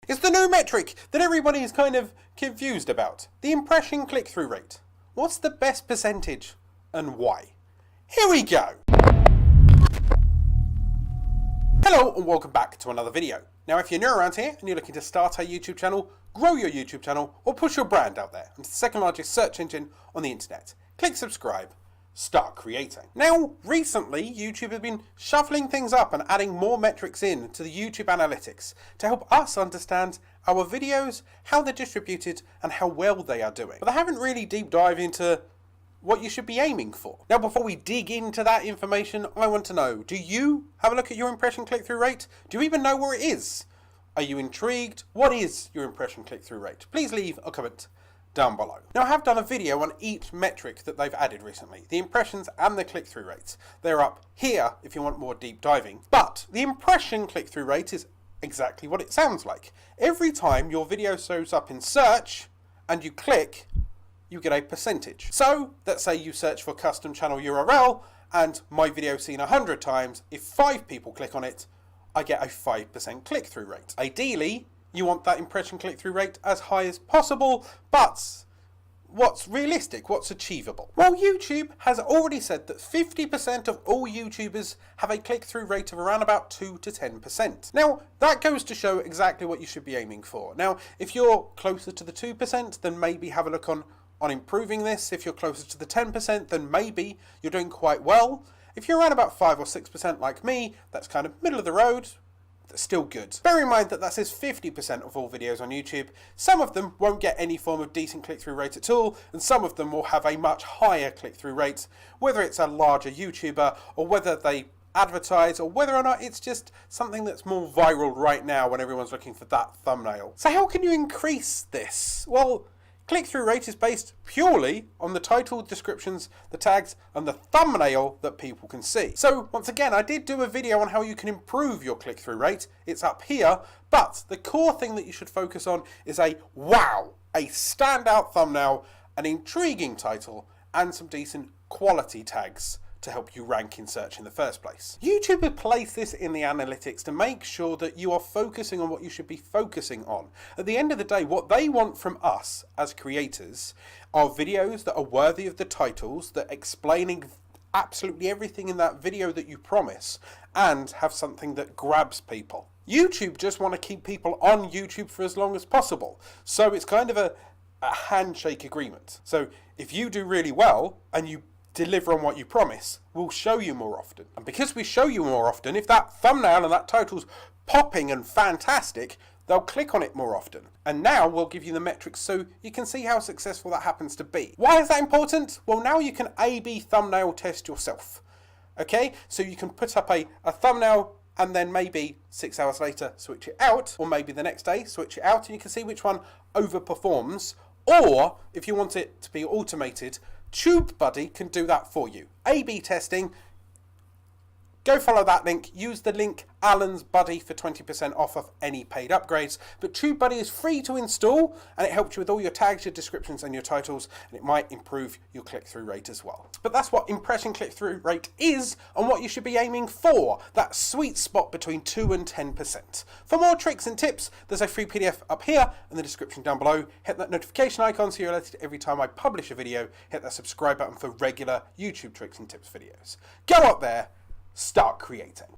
It's the new metric that everybody is kind of confused about. The impression click-through rate. What's the best percentage and why? Here we go. Hello and welcome back to another video. Now if you're new around here and you're looking to start a YouTube channel, grow your YouTube channel or push your brand out there into the second largest search engine on the internet, click subscribe. Start creating. Now, recently, YouTube has been shuffling things up and adding more metrics in to the YouTube analytics to help us understand our videos, how they're distributed, and how well they are doing. But they haven't really deep dived into what you should be aiming for. Now, before we dig into that information, I want to know, do you have a look at your impression click-through rate? Do you even know where it is? Are you intrigued? What is your impression click-through rate? Please leave a comment down below. Now I have done a video on each metric that they've added recently, the impressions and the click-through rates. They're up here if you want more deep diving. But the impression click-through rate is exactly what it sounds like. Every time your video shows up in search and you click, you get a percentage. So let's say you search for custom channel URL and my video is seen 100 times. If 5 people click on it, I get a 5% click-through rate. Ideally, you want that impression click-through rate as high as possible, but what's realistic? What's achievable? Well, YouTube has already said that 50% of all YouTubers have a click-through rate of around about 2 to 10%. Now, that goes to show exactly what you should be aiming for. Now, if you're closer to the 2%, then maybe have a look on improving this. If you're closer to the 10%, then maybe you're doing quite well. If you're around about 5 or 6% like me, that's kind of middle of the road. That's still good. Bear in mind that that says 50% of all videos on YouTube. Some of them won't get any form of decent click-through rate at all, and some of them will have a much higher click-through rate, whether it's a larger YouTuber or whether they advertise or whether or not it's just something that's more viral right now when everyone's looking for that thumbnail. So how can you increase this? Well, click-through rate is based purely on the title, descriptions, the tags, and the thumbnail that people can see. So once again, I did do a video on how you can improve your click-through rate. It's up here, but the core thing that you should focus on is a wow, a standout thumbnail, an intriguing title, and some decent quality tags to help you rank in search in the first place. YouTube have placed this in the analytics to make sure that you are focusing on what you should be focusing on. At the end of the day, what they want from us as creators are videos that are worthy of the titles, that explaining absolutely everything in that video that you promise, and have something that grabs people. YouTube just want to keep people on YouTube for as long as possible. So it's kind of a handshake agreement. So if you do really well and you deliver on what you promise, we'll show you more often. And because we show you more often, if that thumbnail and that title's popping and fantastic, they'll click on it more often. And now we'll give you the metrics so you can see how successful that happens to be. Why is that important? Well, now you can A/B thumbnail test yourself. Okay, so you can put up a thumbnail and then maybe 6 hours later switch it out, or maybe the next day switch it out, and you can see which one overperforms. Or if you want it to be automated, TubeBuddy can do that for you. A/B testing. Go follow that link. Use the link Alan's Buddy for 20% off of any paid upgrades. But TubeBuddy is free to install and it helps you with all your tags, your descriptions and your titles, and it might improve your click-through rate as well. But that's what impression click-through rate is and what you should be aiming for. That sweet spot between 2 and 10%. For more tricks and tips, there's a free PDF up here in the description down below. Hit that notification icon so you're alerted every time I publish a video. Hit that subscribe button for regular YouTube tricks and tips videos. Go up there. Start creating.